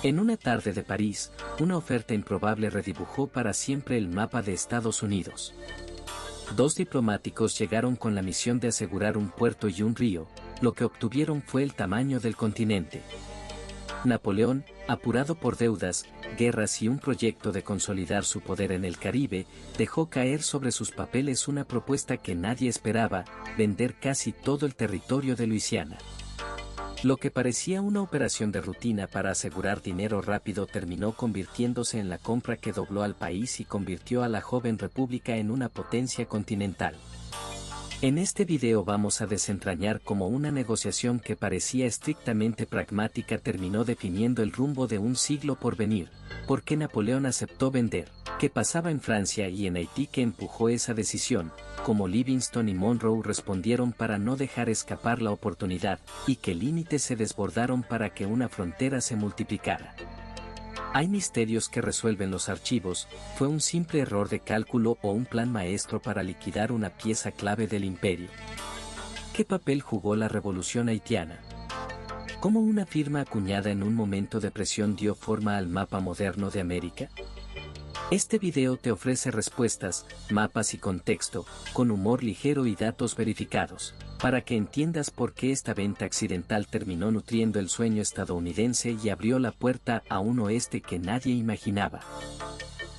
En una tarde de París, una oferta improbable redibujó para siempre el mapa de Estados Unidos. Dos diplomáticos llegaron con la misión de asegurar un puerto y un río, lo que obtuvieron fue el tamaño del continente. Napoleón, apurado por deudas, guerras y un proyecto de consolidar su poder en el Caribe, dejó caer sobre sus papeles una propuesta que nadie esperaba: vender casi todo el territorio de Luisiana. Lo que parecía una operación de rutina para asegurar dinero rápido terminó convirtiéndose en la compra que dobló al país y convirtió a la joven república en una potencia continental. En este video vamos a desentrañar cómo una negociación que parecía estrictamente pragmática terminó definiendo el rumbo de un siglo por venir, por qué Napoleón aceptó vender, qué pasaba en Francia y en Haití que empujó esa decisión, cómo Livingston y Monroe respondieron para no dejar escapar la oportunidad, y qué límites se desbordaron para que una frontera se multiplicara. Hay misterios que resuelven los archivos. ¿Fue un simple error de cálculo o un plan maestro para liquidar una pieza clave del imperio? ¿Qué papel jugó la revolución haitiana? ¿Cómo una firma acuñada en un momento de presión dio forma al mapa moderno de América? Este video te ofrece respuestas, mapas y contexto, con humor ligero y datos verificados, para que entiendas por qué esta venta accidental terminó nutriendo el sueño estadounidense y abrió la puerta a un oeste que nadie imaginaba.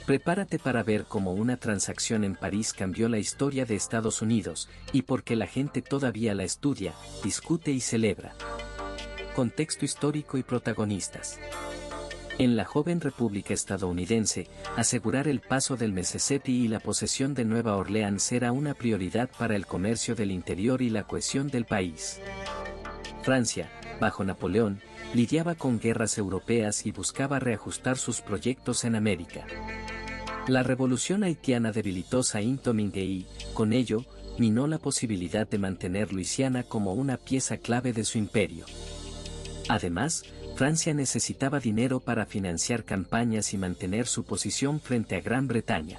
Prepárate para ver cómo una transacción en París cambió la historia de Estados Unidos, y por qué la gente todavía la estudia, discute y celebra. Contexto histórico y protagonistas. En la joven república estadounidense, asegurar el paso del Mississippi y la posesión de Nueva Orleans era una prioridad para el comercio del interior y la cohesión del país. Francia, bajo Napoleón, lidiaba con guerras europeas y buscaba reajustar sus proyectos en América. La revolución haitiana debilitó Saint-Domingue y, con ello, minó la posibilidad de mantener Luisiana como una pieza clave de su imperio. Además, Francia necesitaba dinero para financiar campañas y mantener su posición frente a Gran Bretaña.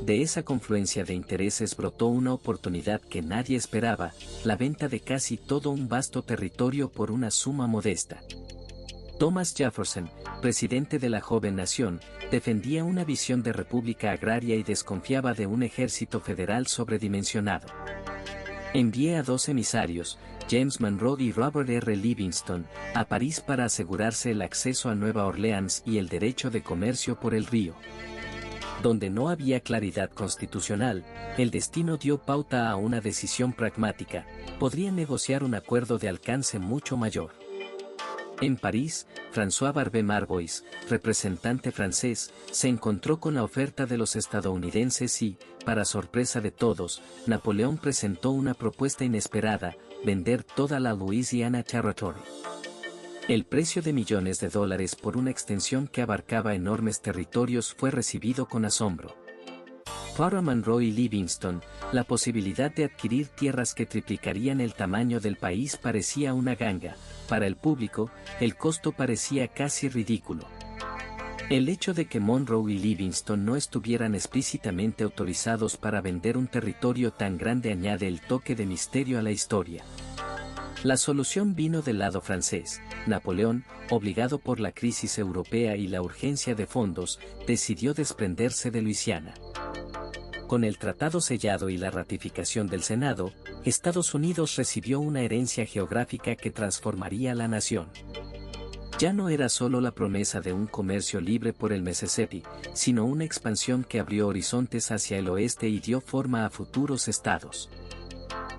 De esa confluencia de intereses brotó una oportunidad que nadie esperaba: la venta de casi todo un vasto territorio por una suma modesta. Thomas Jefferson, presidente de la joven nación, defendía una visión de república agraria y desconfiaba de un ejército federal sobredimensionado. Envié a dos emisarios, James Monroe y Robert R. Livingston, a París para asegurarse el acceso a Nueva Orleans y el derecho de comercio por el río. Donde no había claridad constitucional, el destino dio pauta a una decisión pragmática: podrían negociar un acuerdo de alcance mucho mayor. En París, François Barbé Marbois, representante francés, se encontró con la oferta de los estadounidenses y, para sorpresa de todos, Napoleón presentó una propuesta inesperada: vender toda la Louisiana Territory. El precio de millones de dólares por una extensión que abarcaba enormes territorios fue recibido con asombro. Para Monroe y Livingston, la posibilidad de adquirir tierras que triplicarían el tamaño del país parecía una ganga. Para el público, el costo parecía casi ridículo. El hecho de que Monroe y Livingston no estuvieran explícitamente autorizados para vender un territorio tan grande añade el toque de misterio a la historia. La solución vino del lado francés. Napoleón, obligado por la crisis europea y la urgencia de fondos, decidió desprenderse de Luisiana. Con el tratado sellado y la ratificación del Senado, Estados Unidos recibió una herencia geográfica que transformaría la nación. Ya no era solo la promesa de un comercio libre por el Mississippi, sino una expansión que abrió horizontes hacia el oeste y dio forma a futuros estados.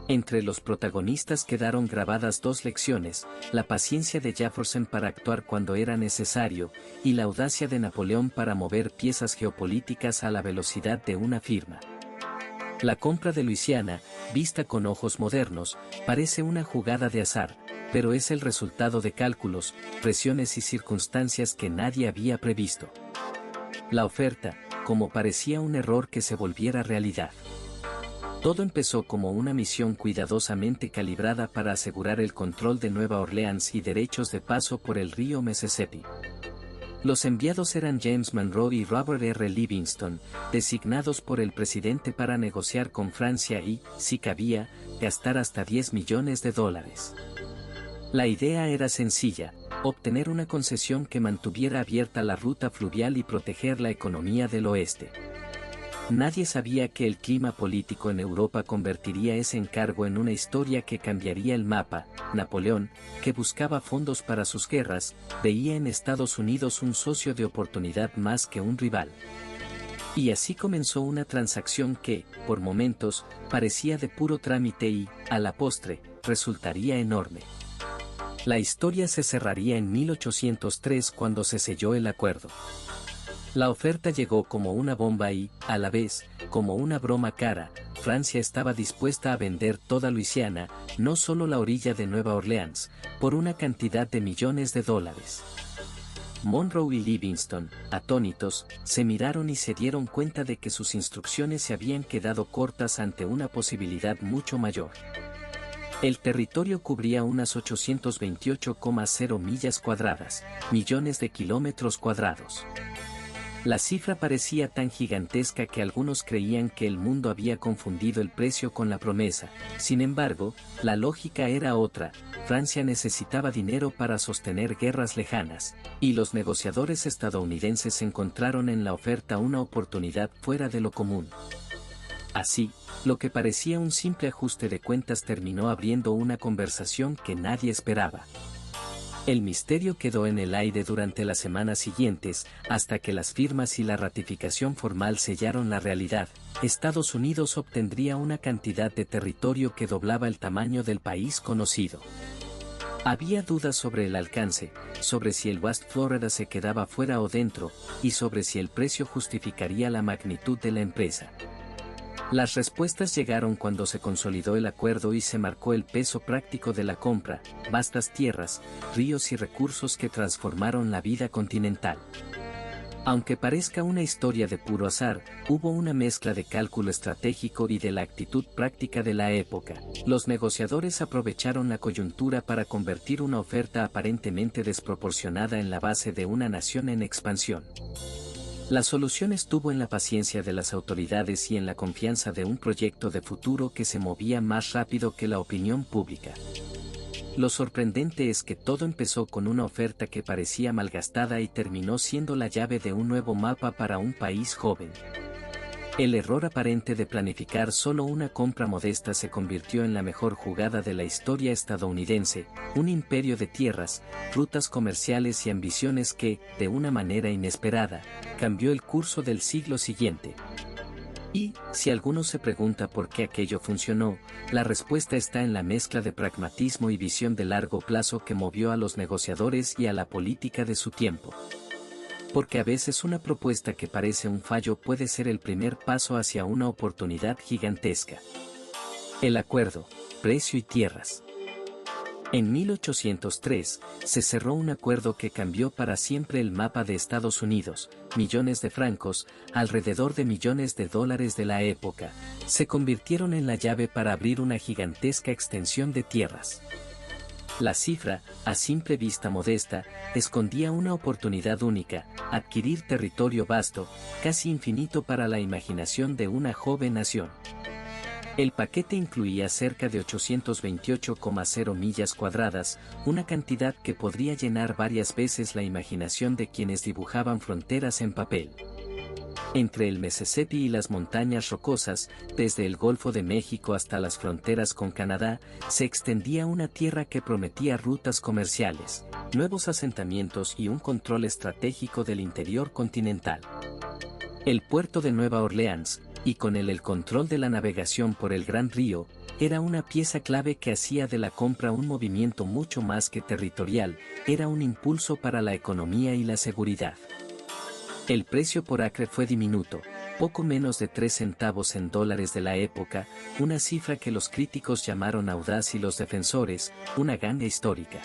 Entre los protagonistas quedaron grabadas dos lecciones: la paciencia de Jefferson para actuar cuando era necesario, y la audacia de Napoleón para mover piezas geopolíticas a la velocidad de una firma. La compra de Luisiana, vista con ojos modernos, parece una jugada de azar, pero es el resultado de cálculos, presiones y circunstancias que nadie había previsto. La oferta, como parecía un error que se volviera realidad. Todo empezó como una misión cuidadosamente calibrada para asegurar el control de Nueva Orleans y derechos de paso por el río Mississippi. Los enviados eran James Monroe y Robert R. Livingston, designados por el presidente para negociar con Francia y, si cabía, gastar hasta $10 millones. La idea era sencilla: obtener una concesión que mantuviera abierta la ruta fluvial y proteger la economía del oeste. Nadie sabía que el clima político en Europa convertiría ese encargo en una historia que cambiaría el mapa. Napoleón, que buscaba fondos para sus guerras, veía en Estados Unidos un socio de oportunidad más que un rival. Y así comenzó una transacción que, por momentos, parecía de puro trámite y, a la postre, resultaría enorme. La historia se cerraría en 1803 cuando se selló el acuerdo. La oferta llegó como una bomba y, a la vez, como una broma cara. Francia estaba dispuesta a vender toda Luisiana, no solo la orilla de Nueva Orleans, por una cantidad de millones de dólares. Monroe y Livingston, atónitos, se miraron y se dieron cuenta de que sus instrucciones se habían quedado cortas ante una posibilidad mucho mayor. El territorio cubría unas 828,0 millas cuadradas, millones de kilómetros cuadrados. La cifra parecía tan gigantesca que algunos creían que el mundo había confundido el precio con la promesa. Sin embargo, la lógica era otra. Francia necesitaba dinero para sostener guerras lejanas, y los negociadores estadounidenses encontraron en la oferta una oportunidad fuera de lo común. Así, lo que parecía un simple ajuste de cuentas terminó abriendo una conversación que nadie esperaba. El misterio quedó en el aire durante las semanas siguientes, hasta que las firmas y la ratificación formal sellaron la realidad. Estados Unidos obtendría una cantidad de territorio que doblaba el tamaño del país conocido. Había dudas sobre el alcance, sobre si el West Florida se quedaba fuera o dentro, y sobre si el precio justificaría la magnitud de la empresa. Las respuestas llegaron cuando se consolidó el acuerdo y se marcó el peso práctico de la compra: vastas tierras, ríos y recursos que transformaron la vida continental. Aunque parezca una historia de puro azar, hubo una mezcla de cálculo estratégico y de la actitud práctica de la época. Los negociadores aprovecharon la coyuntura para convertir una oferta aparentemente desproporcionada en la base de una nación en expansión. La solución estuvo en la paciencia de las autoridades y en la confianza de un proyecto de futuro que se movía más rápido que la opinión pública. Lo sorprendente es que todo empezó con una oferta que parecía malgastada y terminó siendo la llave de un nuevo mapa para un país joven. El error aparente de planificar solo una compra modesta se convirtió en la mejor jugada de la historia estadounidense: un imperio de tierras, rutas comerciales y ambiciones que, de una manera inesperada, cambió el curso del siglo siguiente. Y, si alguno se pregunta por qué aquello funcionó, la respuesta está en la mezcla de pragmatismo y visión de largo plazo que movió a los negociadores y a la política de su tiempo. Porque a veces una propuesta que parece un fallo puede ser el primer paso hacia una oportunidad gigantesca. El acuerdo, precio y tierras. En 1803, se cerró un acuerdo que cambió para siempre el mapa de Estados Unidos. Millones de francos, alrededor de millones de dólares de la época, se convirtieron en la llave para abrir una gigantesca extensión de tierras. La cifra, a simple vista modesta, escondía una oportunidad única: adquirir territorio vasto, casi infinito para la imaginación de una joven nación. El paquete incluía cerca de 828,0 millas cuadradas, una cantidad que podría llenar varias veces la imaginación de quienes dibujaban fronteras en papel. Entre el Mississippi y las montañas rocosas, desde el Golfo de México hasta las fronteras con Canadá, se extendía una tierra que prometía rutas comerciales, nuevos asentamientos y un control estratégico del interior continental. El puerto de Nueva Orleans, y con él el control de la navegación por el Gran Río, era una pieza clave que hacía de la compra un movimiento mucho más que territorial: era un impulso para la economía y la seguridad. El precio por acre fue diminuto, poco menos de 3 centavos en dólares de la época, una cifra que los críticos llamaron audaz y los defensores, una ganga histórica.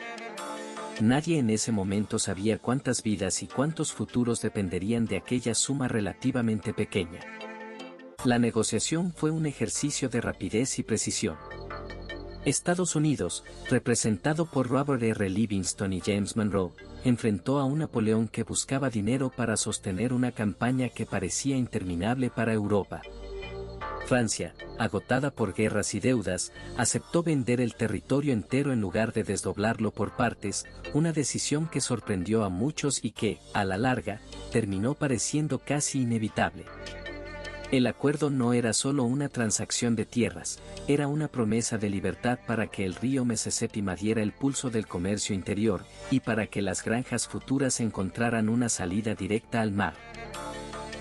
Nadie en ese momento sabía cuántas vidas y cuántos futuros dependerían de aquella suma relativamente pequeña. La negociación fue un ejercicio de rapidez y precisión. Estados Unidos, representado por Robert R. Livingston y James Monroe, enfrentó a un Napoleón que buscaba dinero para sostener una campaña que parecía interminable para Europa. Francia, agotada por guerras y deudas, aceptó vender el territorio entero en lugar de desdoblarlo por partes, una decisión que sorprendió a muchos y que, a la larga, terminó pareciendo casi inevitable. El acuerdo no era solo una transacción de tierras, era una promesa de libertad para que el río Mississippi diera el pulso del comercio interior, y para que las granjas futuras encontraran una salida directa al mar.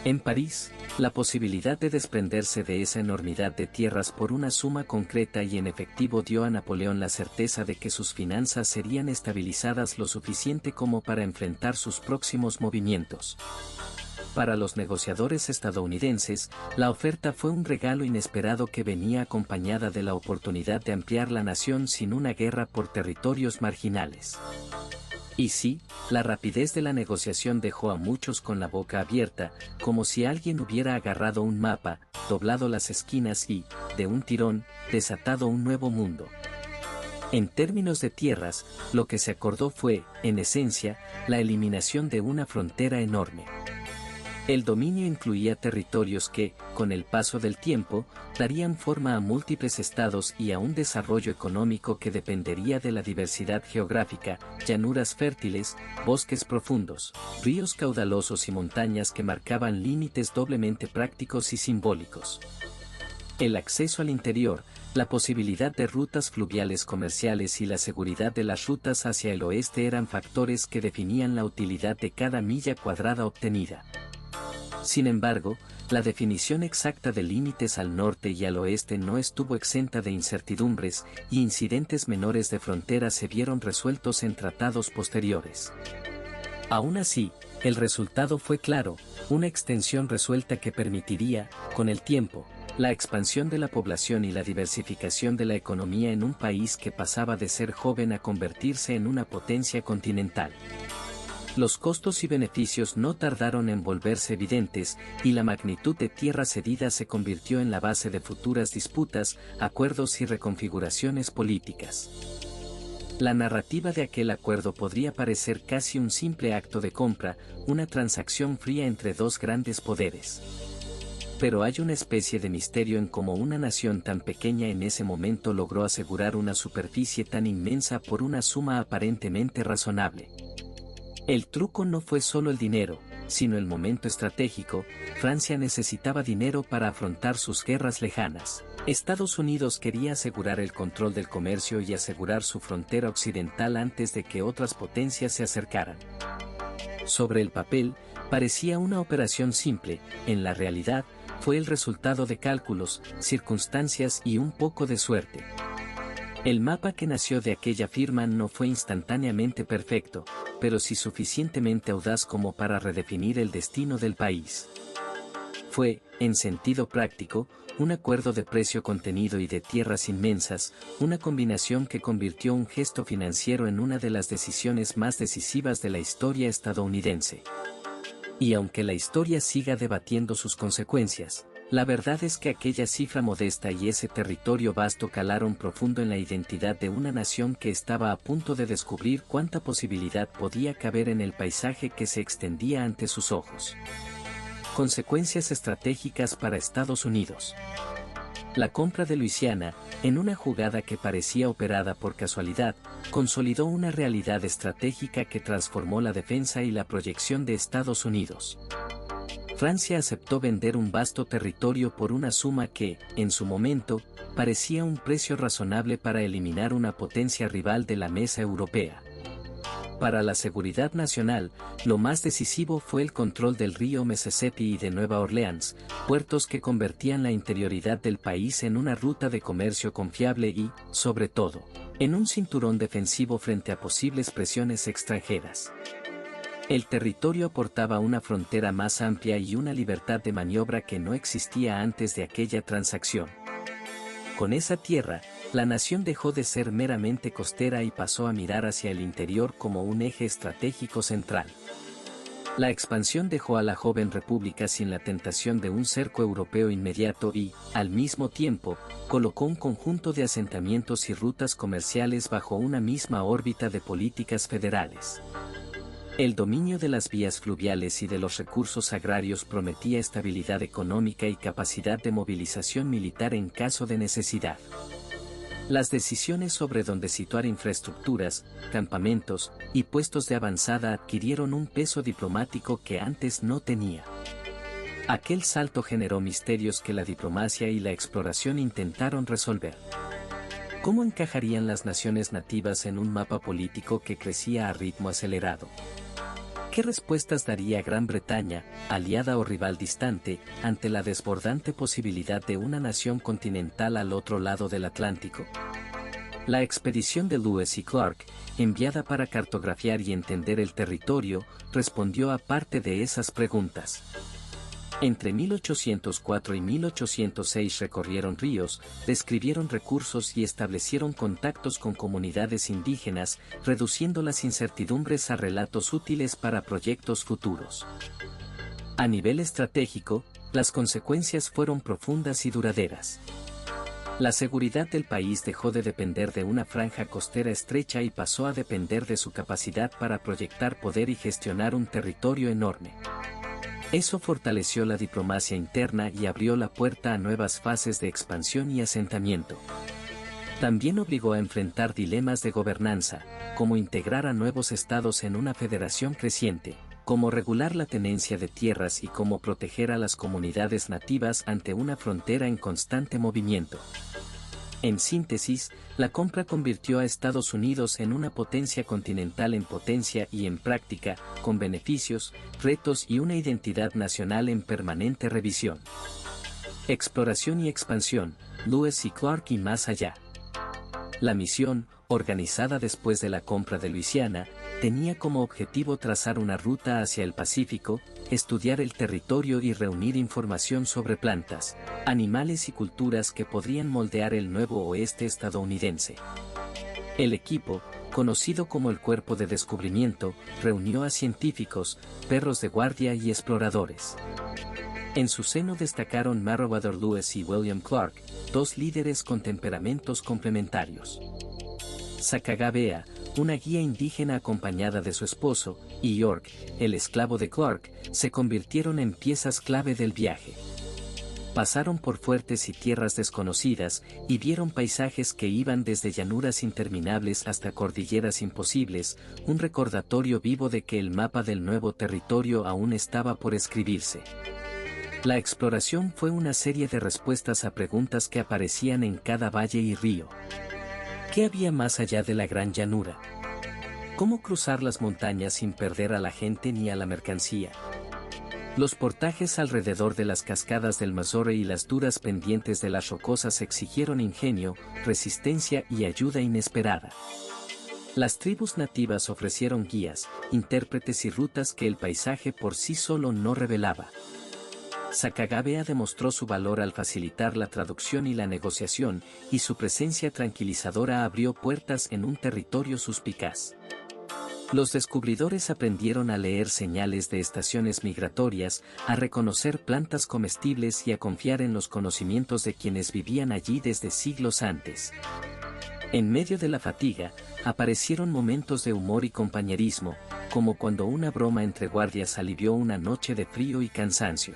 En París, la posibilidad de desprenderse de esa enormidad de tierras por una suma concreta y en efectivo dio a Napoleón la certeza de que sus finanzas serían estabilizadas lo suficiente como para enfrentar sus próximos movimientos. Para los negociadores estadounidenses, la oferta fue un regalo inesperado que venía acompañada de la oportunidad de ampliar la nación sin una guerra por territorios marginales. Y sí, la rapidez de la negociación dejó a muchos con la boca abierta, como si alguien hubiera agarrado un mapa, doblado las esquinas y, de un tirón, desatado un nuevo mundo. En términos de tierras, lo que se acordó fue, en esencia, la eliminación de una frontera enorme. El dominio incluía territorios que, con el paso del tiempo, darían forma a múltiples estados y a un desarrollo económico que dependería de la diversidad geográfica, llanuras fértiles, bosques profundos, ríos caudalosos y montañas que marcaban límites doblemente prácticos y simbólicos. El acceso al interior, la posibilidad de rutas fluviales comerciales y la seguridad de las rutas hacia el oeste eran factores que definían la utilidad de cada milla cuadrada obtenida. Sin embargo, la definición exacta de límites al norte y al oeste no estuvo exenta de incertidumbres, y incidentes menores de frontera se vieron resueltos en tratados posteriores. Aún así, el resultado fue claro, una extensión resuelta que permitiría, con el tiempo, la expansión de la población y la diversificación de la economía en un país que pasaba de ser joven a convertirse en una potencia continental. Los costos y beneficios no tardaron en volverse evidentes, y la magnitud de tierra cedida se convirtió en la base de futuras disputas, acuerdos y reconfiguraciones políticas. La narrativa de aquel acuerdo podría parecer casi un simple acto de compra, una transacción fría entre dos grandes poderes. Pero hay una especie de misterio en cómo una nación tan pequeña en ese momento logró asegurar una superficie tan inmensa por una suma aparentemente razonable. El truco no fue solo el dinero, sino el momento estratégico. Francia necesitaba dinero para afrontar sus guerras lejanas. Estados Unidos quería asegurar el control del comercio y asegurar su frontera occidental antes de que otras potencias se acercaran. Sobre el papel, parecía una operación simple, en la realidad, fue el resultado de cálculos, circunstancias y un poco de suerte. El mapa que nació de aquella firma no fue instantáneamente perfecto, pero sí suficientemente audaz como para redefinir el destino del país. Fue, en sentido práctico, un acuerdo de precio contenido y de tierras inmensas, una combinación que convirtió un gesto financiero en una de las decisiones más decisivas de la historia estadounidense. Y aunque la historia siga debatiendo sus consecuencias, la verdad es que aquella cifra modesta y ese territorio vasto calaron profundo en la identidad de una nación que estaba a punto de descubrir cuánta posibilidad podía caber en el paisaje que se extendía ante sus ojos. Consecuencias estratégicas para Estados Unidos. La compra de Luisiana, en una jugada que parecía operada por casualidad, consolidó una realidad estratégica que transformó la defensa y la proyección de Estados Unidos. Francia aceptó vender un vasto territorio por una suma que, en su momento, parecía un precio razonable para eliminar una potencia rival de la mesa europea. Para la seguridad nacional, lo más decisivo fue el control del río Mississippi y de Nueva Orleans, puertos que convertían la interioridad del país en una ruta de comercio confiable y, sobre todo, en un cinturón defensivo frente a posibles presiones extranjeras. El territorio aportaba una frontera más amplia y una libertad de maniobra que no existía antes de aquella transacción. Con esa tierra, la nación dejó de ser meramente costera y pasó a mirar hacia el interior como un eje estratégico central. La expansión dejó a la joven república sin la tentación de un cerco europeo inmediato y, al mismo tiempo, colocó un conjunto de asentamientos y rutas comerciales bajo una misma órbita de políticas federales. El dominio de las vías fluviales y de los recursos agrarios prometía estabilidad económica y capacidad de movilización militar en caso de necesidad. Las decisiones sobre dónde situar infraestructuras, campamentos y puestos de avanzada adquirieron un peso diplomático que antes no tenía. Aquel salto generó misterios que la diplomacia y la exploración intentaron resolver. ¿Cómo encajarían las naciones nativas en un mapa político que crecía a ritmo acelerado? ¿Qué respuestas daría Gran Bretaña, aliada o rival distante, ante la desbordante posibilidad de una nación continental al otro lado del Atlántico? La expedición de Lewis y Clark, enviada para cartografiar y entender el territorio, respondió a parte de esas preguntas. Entre 1804 y 1806 recorrieron ríos, describieron recursos y establecieron contactos con comunidades indígenas, reduciendo las incertidumbres a relatos útiles para proyectos futuros. A nivel estratégico, las consecuencias fueron profundas y duraderas. La seguridad del país dejó de depender de una franja costera estrecha y pasó a depender de su capacidad para proyectar poder y gestionar un territorio enorme. Eso fortaleció la diplomacia interna y abrió la puerta a nuevas fases de expansión y asentamiento. También obligó a enfrentar dilemas de gobernanza, como integrar a nuevos estados en una federación creciente, cómo regular la tenencia de tierras y cómo proteger a las comunidades nativas ante una frontera en constante movimiento. En síntesis, la compra convirtió a Estados Unidos en una potencia continental en potencia y en práctica, con beneficios, retos y una identidad nacional en permanente revisión. Exploración y expansión, Lewis y Clark y más allá. La misión, organizada después de la compra de Luisiana, tenía como objetivo trazar una ruta hacia el Pacífico, estudiar el territorio y reunir información sobre plantas, animales y culturas que podrían moldear el nuevo oeste estadounidense. El equipo, conocido como el Cuerpo de Descubrimiento, reunió a científicos, perros de guardia y exploradores. En su seno destacaron Meriwether Lewis y William Clark, dos líderes con temperamentos complementarios. Sacagawea, una guía indígena acompañada de su esposo, y York, el esclavo de Clark, se convirtieron en piezas clave del viaje. Pasaron por fuertes y tierras desconocidas, y vieron paisajes que iban desde llanuras interminables hasta cordilleras imposibles, un recordatorio vivo de que el mapa del nuevo territorio aún estaba por escribirse. La exploración fue una serie de respuestas a preguntas que aparecían en cada valle y río. ¿Qué había más allá de la gran llanura? ¿Cómo cruzar las montañas sin perder a la gente ni a la mercancía? Los portajes alrededor de las cascadas del Missouri y las duras pendientes de las rocosas exigieron ingenio, resistencia y ayuda inesperada. Las tribus nativas ofrecieron guías, intérpretes y rutas que el paisaje por sí solo no revelaba. Sacagawea demostró su valor al facilitar la traducción y la negociación, y su presencia tranquilizadora abrió puertas en un territorio suspicaz. Los descubridores aprendieron a leer señales de estaciones migratorias, a reconocer plantas comestibles y a confiar en los conocimientos de quienes vivían allí desde siglos antes. En medio de la fatiga, aparecieron momentos de humor y compañerismo, como cuando una broma entre guardias alivió una noche de frío y cansancio.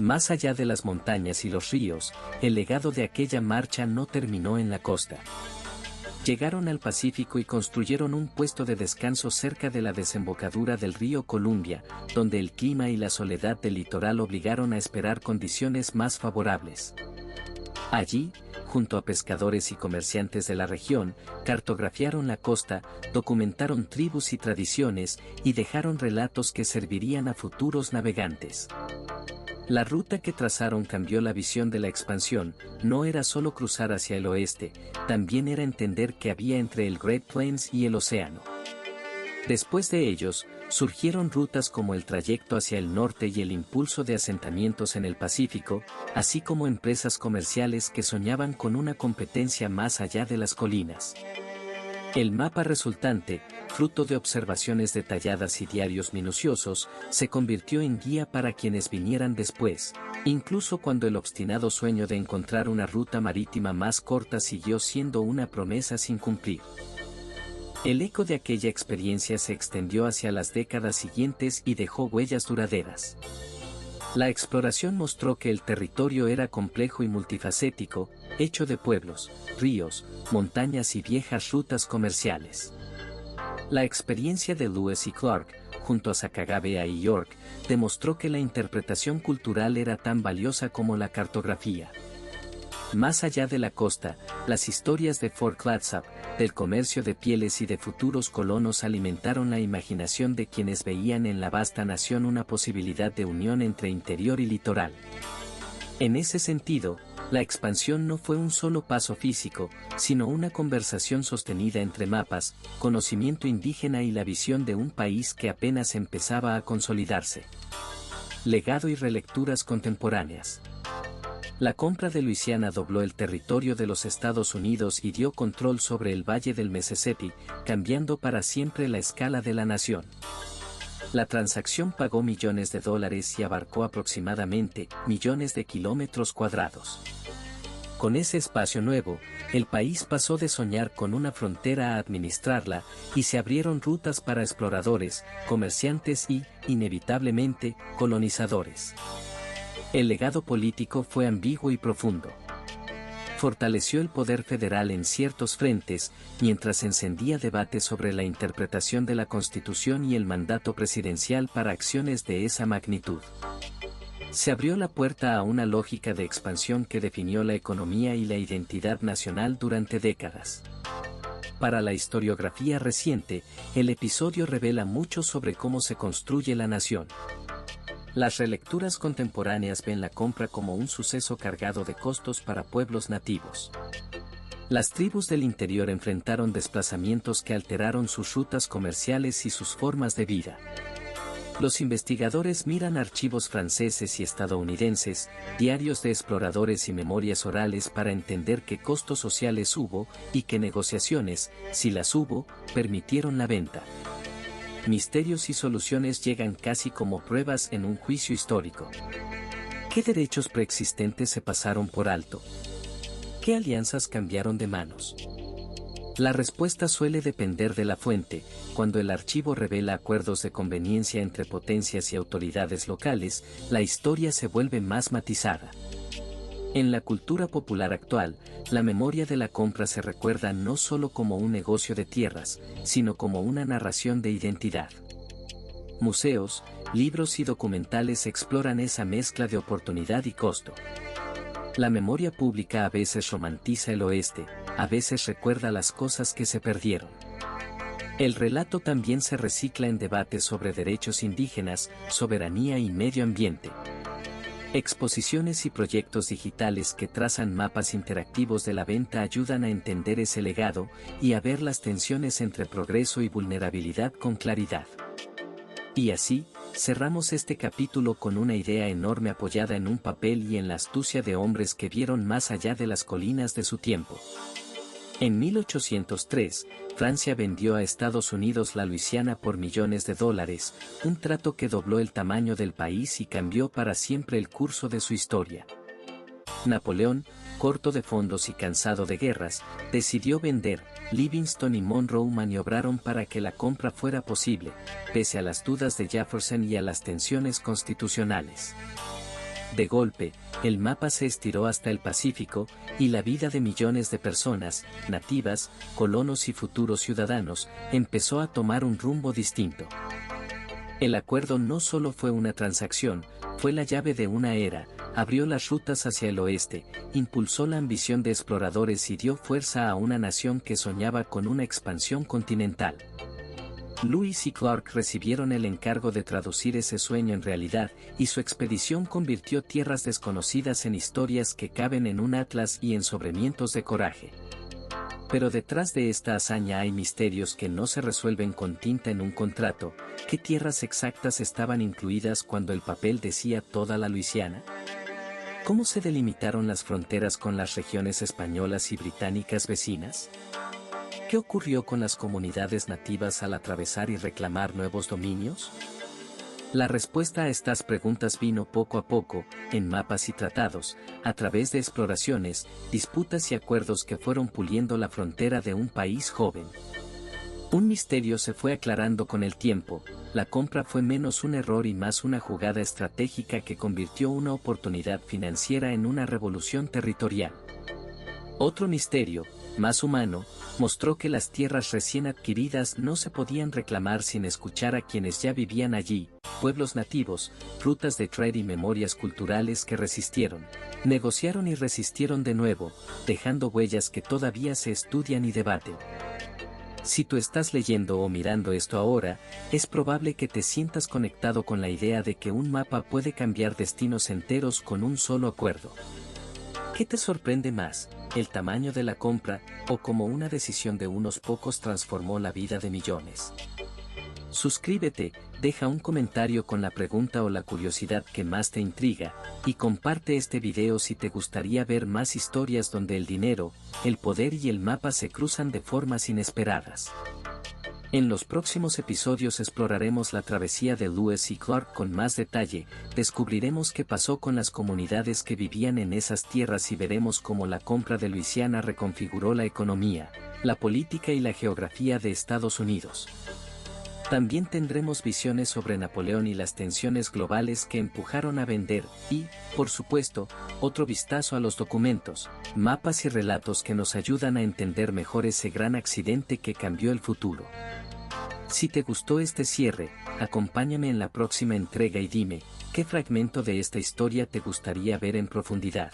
Más allá de las montañas y los ríos, el legado de aquella marcha no terminó en la costa. Llegaron al Pacífico y construyeron un puesto de descanso cerca de la desembocadura del río Columbia, donde el clima y la soledad del litoral obligaron a esperar condiciones más favorables. Allí, junto a pescadores y comerciantes de la región, cartografiaron la costa, documentaron tribus y tradiciones, y dejaron relatos que servirían a futuros navegantes. La ruta que trazaron cambió la visión de la expansión, no era solo cruzar hacia el oeste, también era entender qué había entre el Great Plains y el océano. Después de ellos, surgieron rutas como el trayecto hacia el norte y el impulso de asentamientos en el Pacífico, así como empresas comerciales que soñaban con una competencia más allá de las colinas. El mapa resultante, fruto de observaciones detalladas y diarios minuciosos, se convirtió en guía para quienes vinieran después, incluso cuando el obstinado sueño de encontrar una ruta marítima más corta siguió siendo una promesa sin cumplir. El eco de aquella experiencia se extendió hacia las décadas siguientes y dejó huellas duraderas. La exploración mostró que el territorio era complejo y multifacético, hecho de pueblos, ríos, montañas y viejas rutas comerciales. La experiencia de Lewis y Clark, junto a Sacagawea y York, demostró que la interpretación cultural era tan valiosa como la cartografía. Más allá de la costa, las historias de Fort Clatsop, del comercio de pieles y de futuros colonos alimentaron la imaginación de quienes veían en la vasta nación una posibilidad de unión entre interior y litoral. En ese sentido, la expansión no fue un solo paso físico, sino una conversación sostenida entre mapas, conocimiento indígena y la visión de un país que apenas empezaba a consolidarse. Legado y relecturas contemporáneas. La compra de Luisiana dobló el territorio de los Estados Unidos y dio control sobre el valle del Mississippi, cambiando para siempre la escala de la nación. La transacción pagó millones de dólares y abarcó aproximadamente millones de kilómetros cuadrados. Con ese espacio nuevo, el país pasó de soñar con una frontera a administrarla, y se abrieron rutas para exploradores, comerciantes y, inevitablemente, colonizadores. El legado político fue ambiguo y profundo. Fortaleció el poder federal en ciertos frentes, mientras encendía debate sobre la interpretación de la Constitución y el mandato presidencial para acciones de esa magnitud. Se abrió la puerta a una lógica de expansión que definió la economía y la identidad nacional durante décadas. Para la historiografía reciente, el episodio revela mucho sobre cómo se construye la nación. Las relecturas contemporáneas ven la compra como un suceso cargado de costos para pueblos nativos. Las tribus del interior enfrentaron desplazamientos que alteraron sus rutas comerciales y sus formas de vida. Los investigadores miran archivos franceses y estadounidenses, diarios de exploradores y memorias orales para entender qué costos sociales hubo y qué negociaciones, si las hubo, permitieron la venta. Misterios y soluciones llegan casi como pruebas en un juicio histórico. ¿Qué derechos preexistentes se pasaron por alto? ¿Qué alianzas cambiaron de manos? La respuesta suele depender de la fuente. Cuando el archivo revela acuerdos de conveniencia entre potencias y autoridades locales, la historia se vuelve más matizada. En la cultura popular actual, la memoria de la compra se recuerda no solo como un negocio de tierras, sino como una narración de identidad. Museos, libros y documentales exploran esa mezcla de oportunidad y costo. La memoria pública a veces romantiza el oeste, a veces recuerda las cosas que se perdieron. El relato también se recicla en debates sobre derechos indígenas, soberanía y medio ambiente. Exposiciones y proyectos digitales que trazan mapas interactivos de la venta ayudan a entender ese legado y a ver las tensiones entre progreso y vulnerabilidad con claridad. Y así, cerramos este capítulo con una idea enorme apoyada en un papel y en la astucia de hombres que vieron más allá de las colinas de su tiempo. En 1803, Francia vendió a Estados Unidos la Luisiana por millones de dólares, un trato que dobló el tamaño del país y cambió para siempre el curso de su historia. Napoleón, corto de fondos y cansado de guerras, decidió vender. Livingston y Monroe maniobraron para que la compra fuera posible, pese a las dudas de Jefferson y a las tensiones constitucionales. De golpe, el mapa se estiró hasta el Pacífico, y la vida de millones de personas, nativas, colonos y futuros ciudadanos, empezó a tomar un rumbo distinto. El acuerdo no solo fue una transacción, fue la llave de una era, abrió las rutas hacia el oeste, impulsó la ambición de exploradores y dio fuerza a una nación que soñaba con una expansión continental. Lewis y Clark recibieron el encargo de traducir ese sueño en realidad, y su expedición convirtió tierras desconocidas en historias que caben en un atlas y en sobremientos de coraje. Pero detrás de esta hazaña hay misterios que no se resuelven con tinta en un contrato. ¿Qué tierras exactas estaban incluidas cuando el papel decía toda la Luisiana? ¿Cómo se delimitaron las fronteras con las regiones españolas y británicas vecinas? ¿Qué ocurrió con las comunidades nativas al atravesar y reclamar nuevos dominios? La respuesta a estas preguntas vino poco a poco, en mapas y tratados, a través de exploraciones, disputas y acuerdos que fueron puliendo la frontera de un país joven. Un misterio se fue aclarando con el tiempo, la compra fue menos un error y más una jugada estratégica que convirtió una oportunidad financiera en una revolución territorial. Otro misterio, más humano, mostró que las tierras recién adquiridas no se podían reclamar sin escuchar a quienes ya vivían allí, pueblos nativos, rutas de trade y memorias culturales que resistieron, negociaron y resistieron de nuevo, dejando huellas que todavía se estudian y debaten. Si tú estás leyendo o mirando esto ahora, es probable que te sientas conectado con la idea de que un mapa puede cambiar destinos enteros con un solo acuerdo. ¿Qué te sorprende más, el tamaño de la compra, o cómo una decisión de unos pocos transformó la vida de millones? Suscríbete, deja un comentario con la pregunta o la curiosidad que más te intriga, y comparte este video si te gustaría ver más historias donde el dinero, el poder y el mapa se cruzan de formas inesperadas. En los próximos episodios exploraremos la travesía de Lewis y Clark con más detalle, descubriremos qué pasó con las comunidades que vivían en esas tierras y veremos cómo la compra de Luisiana reconfiguró la economía, la política y la geografía de Estados Unidos. También tendremos visiones sobre Napoleón y las tensiones globales que empujaron a vender, y, por supuesto, otro vistazo a los documentos, mapas y relatos que nos ayudan a entender mejor ese gran accidente que cambió el futuro. Si te gustó este cierre, acompáñame en la próxima entrega y dime, ¿qué fragmento de esta historia te gustaría ver en profundidad?